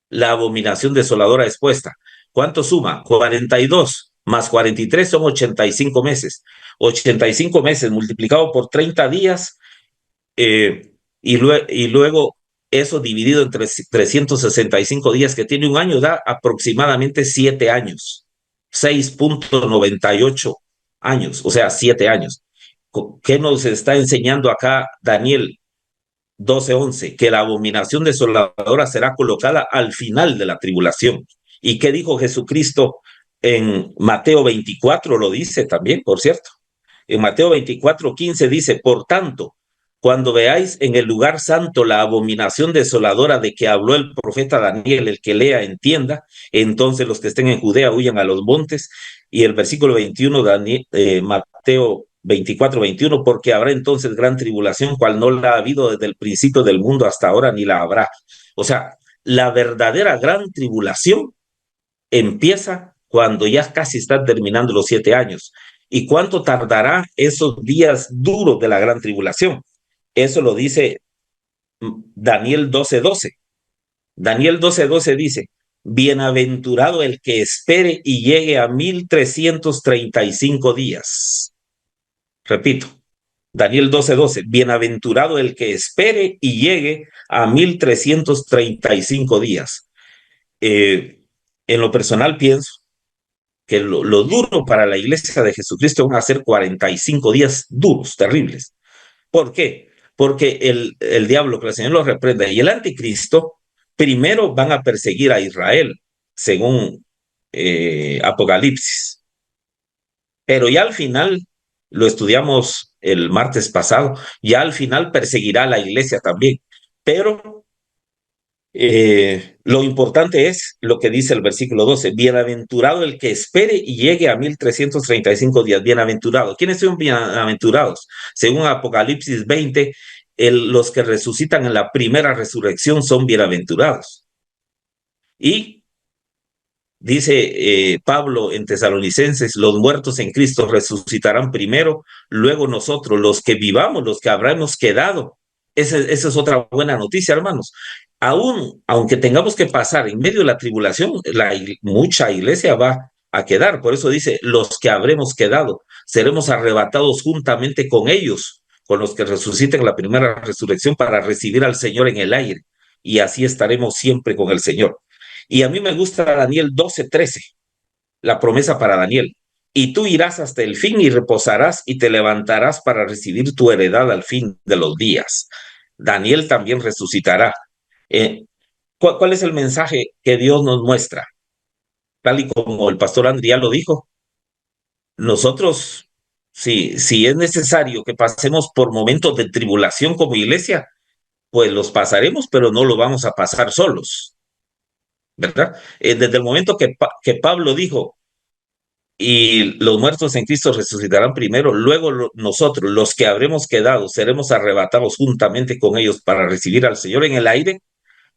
[SPEAKER 3] la abominación desoladora es puesta. ¿Cuánto suma? 42 más 43 son 85 meses. 85 meses multiplicado por 30 días, y luego eso dividido entre 365 días que tiene un año da aproximadamente 7 años, 6.98 años, o sea, 7 años. ¿Qué nos está enseñando acá Daniel 12:11? Que la abominación desoladora será colocada al final de la tribulación. ¿Y qué dijo Jesucristo en Mateo 24? Lo dice también, por cierto. En Mateo 24:15 dice: por tanto, cuando veáis en el lugar santo la abominación desoladora de que habló el profeta Daniel, el que lea entienda, entonces los que estén en Judea huyan a los montes. Y el versículo 21, Mateo 24:21, porque habrá entonces gran tribulación, cual no la ha habido desde el principio del mundo hasta ahora, ni la habrá. O sea, la verdadera gran tribulación empieza cuando ya casi están terminando los 7 años. ¿Y cuánto tardará esos días duros de la gran tribulación? Eso lo dice Daniel 12:12. Daniel 12:12 dice: bienaventurado el que espere y llegue a 1335 días. Repito, Daniel 12:12, bienaventurado el que espere y llegue a 1335 días. En lo personal pienso que lo duro para la iglesia de Jesucristo van a ser 45 días duros, terribles. ¿Por qué? Porque el diablo, que el Señor lo reprenda, y el anticristo, primero van a perseguir a Israel, según Apocalipsis. Pero ya al final, lo estudiamos el martes pasado, ya al final perseguirá a la iglesia también. Pero lo importante es lo que dice el versículo 12: bienaventurado el que espere y llegue a 1335 días. Bienaventurado. ¿Quiénes son bienaventurados? Según Apocalipsis 20, los que resucitan en la primera resurrección son bienaventurados. Y dice Pablo en Tesalonicenses: los muertos en Cristo resucitarán primero, luego nosotros, los que vivamos, los que habremos quedado. Esa es otra buena noticia, hermanos. Aunque tengamos que pasar en medio de la tribulación, mucha iglesia va a quedar. Por eso dice: los que habremos quedado, seremos arrebatados juntamente con ellos, con los que resuciten la primera resurrección, para recibir al Señor en el aire. Y así estaremos siempre con el Señor. Y a mí me gusta Daniel 12:13, la promesa para Daniel: y tú irás hasta el fin y reposarás y te levantarás para recibir tu heredad al fin de los días. Daniel también resucitará. ¿Cuál es el mensaje que Dios nos muestra? Tal y como el pastor Andrea lo dijo, nosotros, si es necesario que pasemos por momentos de tribulación como iglesia, pues los pasaremos, pero no lo vamos a pasar solos, ¿verdad? Desde el momento que Pablo dijo: y los muertos en Cristo resucitarán primero, luego nosotros, los que habremos quedado, seremos arrebatados juntamente con ellos para recibir al Señor en el aire.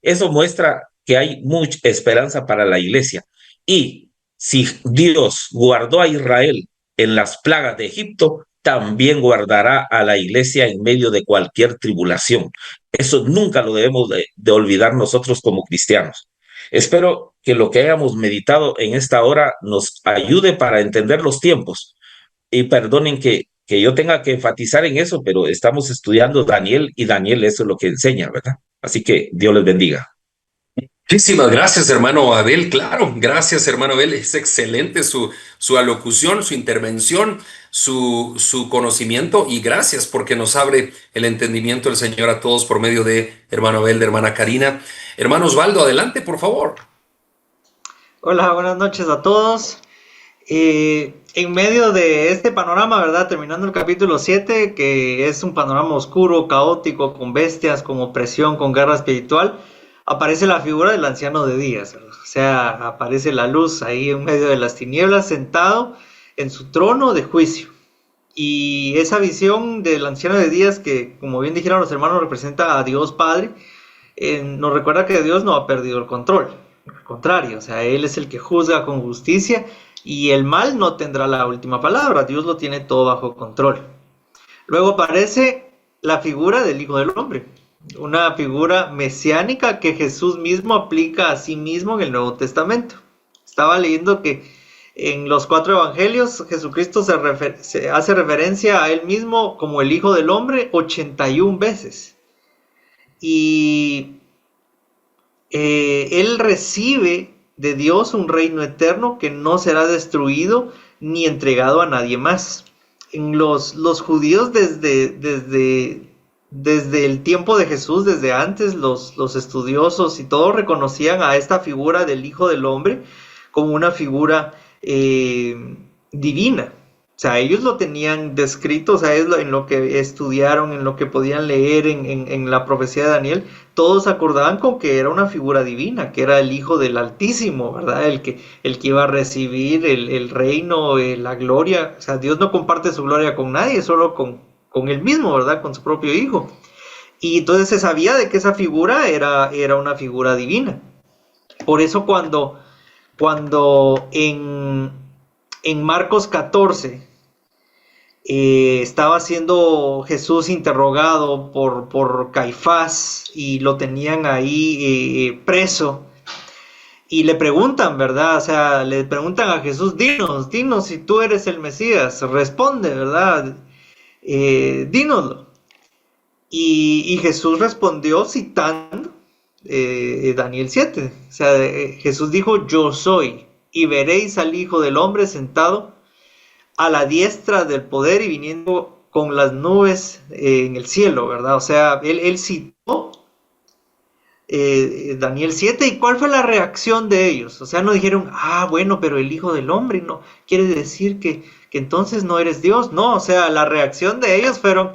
[SPEAKER 3] Eso muestra que hay mucha esperanza para la iglesia. Y si Dios guardó a Israel en las plagas de Egipto, también guardará a la iglesia en medio de cualquier tribulación. Eso nunca lo debemos de olvidar nosotros como cristianos. Espero que lo que hayamos meditado en esta hora nos ayude para entender los tiempos. Y perdonen que yo tenga que enfatizar en eso, pero estamos estudiando Daniel y Daniel eso es lo que enseña, ¿verdad? Así que Dios les bendiga.
[SPEAKER 1] Muchísimas gracias, hermano Abel. Claro, gracias, hermano Abel. Es excelente su alocución, su intervención, su conocimiento y gracias porque nos abre el entendimiento del Señor a todos por medio de hermano Abel, de hermana Karina. Hermano Osvaldo, adelante, por favor.
[SPEAKER 4] Hola, buenas noches a todos. En medio de este panorama, ¿verdad? Terminando el capítulo 7, que es un panorama oscuro, caótico, con bestias, con opresión, con guerra espiritual, aparece la figura del anciano de días, ¿verdad? O sea, aparece la luz ahí en medio de las tinieblas, sentado en su trono de juicio. Y esa visión del anciano de días, que como bien dijeron los hermanos, representa a Dios Padre, nos recuerda que Dios no ha perdido el control. Al contrario, o sea, Él es el que juzga con justicia y el mal no tendrá la última palabra. Dios lo tiene todo bajo control. Luego aparece la figura del Hijo del Hombre, una figura mesiánica que Jesús mismo aplica a sí mismo en el Nuevo Testamento. Estaba leyendo que en los 4 evangelios Jesucristo se hace referencia a Él mismo como el Hijo del Hombre 81 veces. Y Él recibe de Dios un reino eterno que no será destruido ni entregado a nadie más. En los judíos desde el tiempo de Jesús, desde antes, los estudiosos y todos reconocían a esta figura del Hijo del Hombre como una figura divina. O sea, ellos lo tenían descrito, o sea, es en lo que estudiaron, en lo que podían leer en la profecía de Daniel, todos acordaban con que era una figura divina, que era el Hijo del Altísimo, ¿verdad? El que iba a recibir el reino, la gloria. O sea, Dios no comparte su gloria con nadie, solo con él mismo, ¿verdad? Con su propio Hijo. Y entonces se sabía de que esa figura era una figura divina. Por eso cuando en Marcos 14 estaba siendo Jesús interrogado por Caifás y lo tenían ahí preso y le preguntan, ¿verdad? O sea, le preguntan a Jesús, dinos si tú eres el Mesías, responde, ¿verdad? Dínoslo. Y Jesús respondió citando Daniel 7. O sea, Jesús dijo, yo soy, y veréis al Hijo del Hombre sentado a la diestra del poder y viniendo con las nubes en el cielo, ¿verdad? O sea, él citó Daniel 7, ¿y cuál fue la reacción de ellos? O sea, no dijeron, bueno, pero el Hijo del Hombre, no, quiere decir que entonces no eres Dios. No, o sea, la reacción de ellos fueron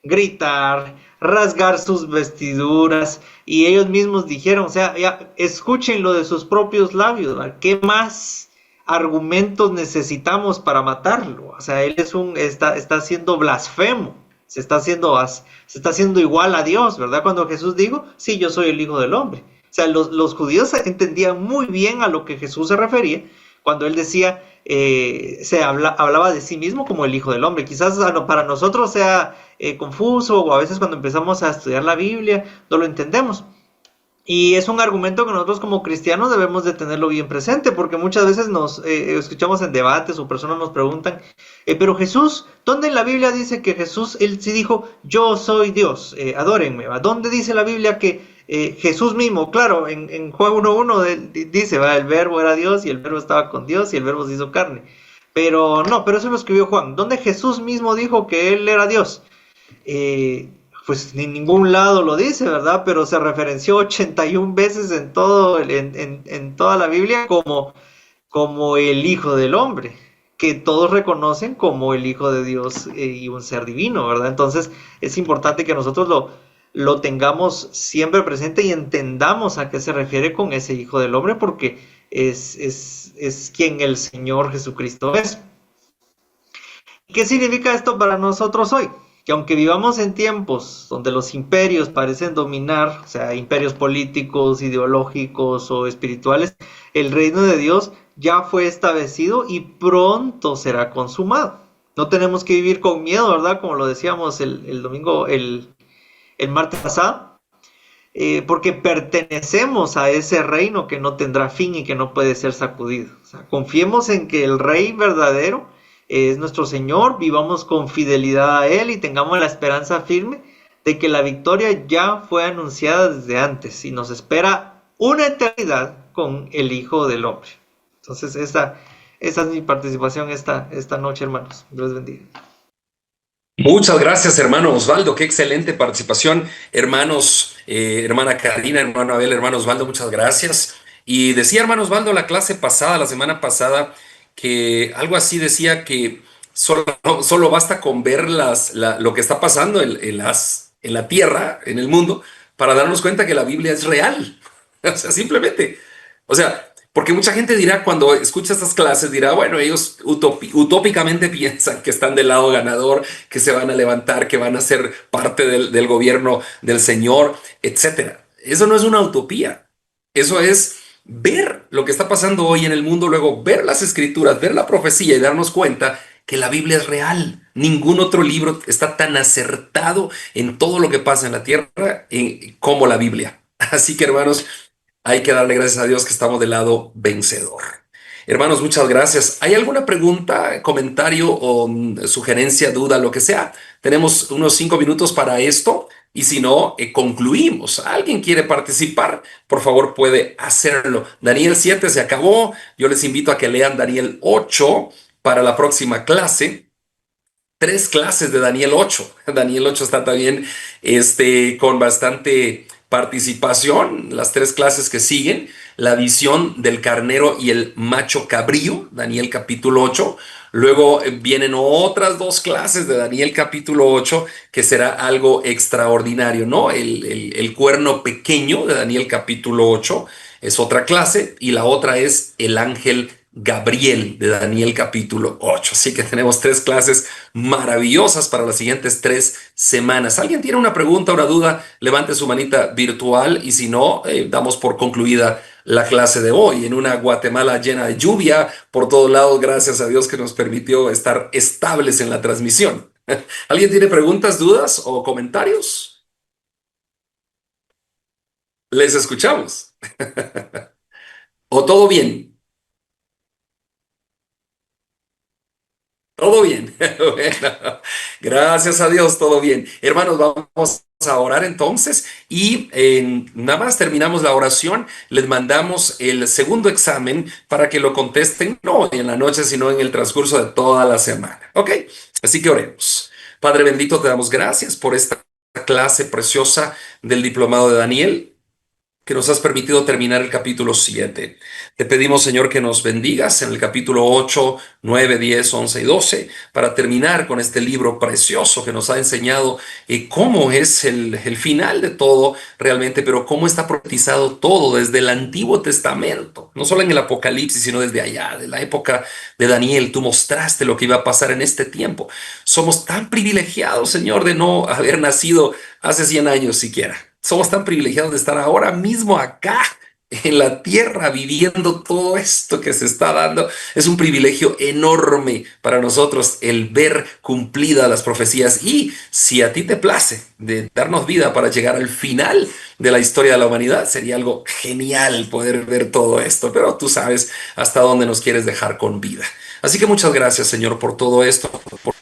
[SPEAKER 4] gritar, rasgar sus vestiduras, y ellos mismos dijeron, o sea, ya, escúchenlo de sus propios labios, ¿verdad? ¿Qué más argumentos necesitamos para matarlo? O sea, él está siendo blasfemo, se está haciendo igual a Dios, ¿verdad? Cuando Jesús dijo, sí, yo soy el Hijo del Hombre. O sea, los judíos entendían muy bien a lo que Jesús se refería cuando él decía, hablaba de sí mismo como el Hijo del Hombre. Quizás para nosotros sea confuso, o a veces cuando empezamos a estudiar la Biblia no lo entendemos. Y es un argumento que nosotros como cristianos debemos de tenerlo bien presente, porque muchas veces nos escuchamos en debates o personas nos preguntan, pero Jesús, ¿dónde en la Biblia dice que Jesús, él sí dijo, yo soy Dios, adórenme? ¿Va? ¿Dónde dice la Biblia que Jesús mismo, claro, en Juan 1:1 dice, ¿va? El verbo era Dios y el verbo estaba con Dios y el verbo se hizo carne? Pero no, pero eso lo escribió Juan. ¿Dónde Jesús mismo dijo que él era Dios? Pues en ningún lado lo dice, ¿verdad? Pero se referenció 81 veces en toda la Biblia como el Hijo del Hombre, que todos reconocen como el Hijo de Dios y un ser divino, ¿verdad? Entonces es importante que nosotros lo tengamos siempre presente y entendamos a qué se refiere con ese Hijo del Hombre, porque es quien el Señor Jesucristo es. ¿Qué significa esto para nosotros hoy? Que aunque vivamos en tiempos donde los imperios parecen dominar, o sea, imperios políticos, ideológicos o espirituales, el reino de Dios ya fue establecido y pronto será consumado. No tenemos que vivir con miedo, ¿verdad? Como lo decíamos el domingo, el martes pasado, porque pertenecemos a ese reino que no tendrá fin y que no puede ser sacudido. O sea, confiemos en que el Rey verdadero es nuestro Señor, vivamos con fidelidad a Él y tengamos la esperanza firme de que la victoria ya fue anunciada desde antes y nos espera una eternidad con el Hijo del Hombre. Entonces, esa es mi participación esta noche, hermanos. Dios les bendiga.
[SPEAKER 1] Muchas gracias, hermano Osvaldo. Qué excelente participación. Hermanos, hermana Karina, hermano Abel, hermano Osvaldo, muchas gracias. Y decía, hermano Osvaldo, la clase pasada, la semana pasada, que algo así decía que solo basta con ver lo que está pasando en la tierra, en el mundo, para darnos cuenta que la Biblia es real. O sea, simplemente. O sea, porque mucha gente dirá, cuando escucha estas clases, dirá, bueno, ellos utópicamente piensan que están del lado ganador, que se van a levantar, que van a ser parte del gobierno del Señor, etcétera. Eso no es una utopía. Eso es ver lo que está pasando hoy en el mundo, luego ver las escrituras, ver la profecía y darnos cuenta que la Biblia es real. Ningún otro libro está tan acertado en todo lo que pasa en la tierra como la Biblia. Así que, hermanos, hay que darle gracias a Dios que estamos del lado vencedor. Hermanos, muchas gracias. ¿Hay alguna pregunta, comentario o sugerencia, duda, lo que sea? Tenemos unos 5 minutos para esto y si no, concluimos. ¿Alguien quiere participar? Por favor, puede hacerlo. Daniel 7 se acabó. Yo les invito a que lean Daniel 8 para la próxima clase. 3 clases de Daniel 8. Daniel 8 está también con bastante participación. Las 3 clases que siguen: la visión del carnero y el macho cabrío, Daniel capítulo 8. Luego vienen otras 2 clases de Daniel capítulo 8, que será algo extraordinario, ¿no? El cuerno pequeño de Daniel capítulo 8 es otra clase, y la otra es el ángel Gabriel de Daniel capítulo 8. Así que tenemos 3 clases maravillosas para las siguientes 3 semanas. ¿Alguien tiene una pregunta, una duda? Levante su manita virtual, y si no, damos por concluida la clase de hoy en una Guatemala llena de lluvia por todos lados. Gracias a Dios que nos permitió estar estables en la transmisión. ¿Alguien tiene preguntas, dudas o comentarios? Les escuchamos. ¿O todo bien? Todo bien. Bueno, gracias a Dios, todo bien. Hermanos, vamos a orar entonces y nada más terminamos la oración. Les mandamos el segundo examen para que lo contesten, no en la noche, sino en el transcurso de toda la semana. ¿Ok? Así que oremos. Padre bendito, te damos gracias por esta clase preciosa del diplomado de Daniel, que nos has permitido terminar el capítulo 7. Te pedimos, Señor, que nos bendigas en el capítulo 8, 9, 10, 11 y 12, para terminar con este libro precioso que nos ha enseñado cómo es el final de todo realmente, pero cómo está profetizado todo desde el Antiguo Testamento, no solo en el Apocalipsis, sino desde allá, de la época de Daniel. Tú mostraste lo que iba a pasar en este tiempo. Somos tan privilegiados, Señor, de no haber nacido hace 100 años siquiera. Somos tan privilegiados de estar ahora mismo acá en la tierra viviendo todo esto que se está dando. Es un privilegio enorme para nosotros el ver cumplidas las profecías, y si a ti te place de darnos vida para llegar al final de la historia de la humanidad, sería algo genial poder ver todo esto, pero tú sabes hasta dónde nos quieres dejar con vida. Así que muchas gracias, Señor, por todo esto,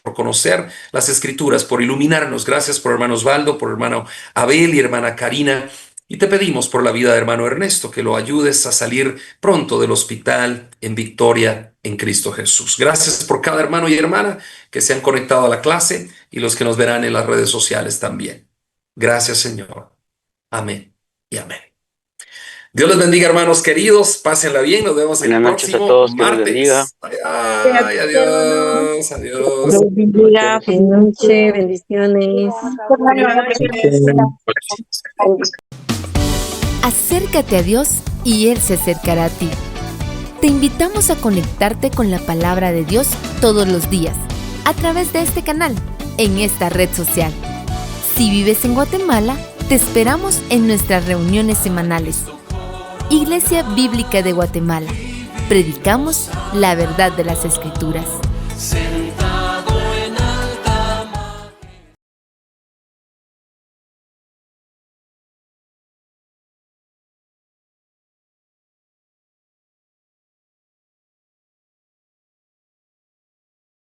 [SPEAKER 1] por conocer las Escrituras, por iluminarnos. Gracias por hermano Osvaldo, por hermano Abel y hermana Karina. Y te pedimos por la vida de hermano Ernesto, que lo ayudes a salir pronto del hospital en victoria en Cristo Jesús. Gracias por cada hermano y hermana que se han conectado a la clase y los que nos verán en las redes sociales también. Gracias, Señor. Amén y amén. Dios les bendiga, hermanos queridos. Pásenla bien. Nos vemos el próximo martes. Ay, adiós. Adiós.
[SPEAKER 5] Dios bendiga. Feliz noche. Bendiciones.
[SPEAKER 6] Acércate a Dios y Él se acercará a ti. Te invitamos a conectarte con la palabra de Dios todos los días, a través de este canal, en esta red social. Si vives en Guatemala, te esperamos en nuestras reuniones semanales. Iglesia Bíblica de Guatemala. Predicamos la verdad de las Escrituras.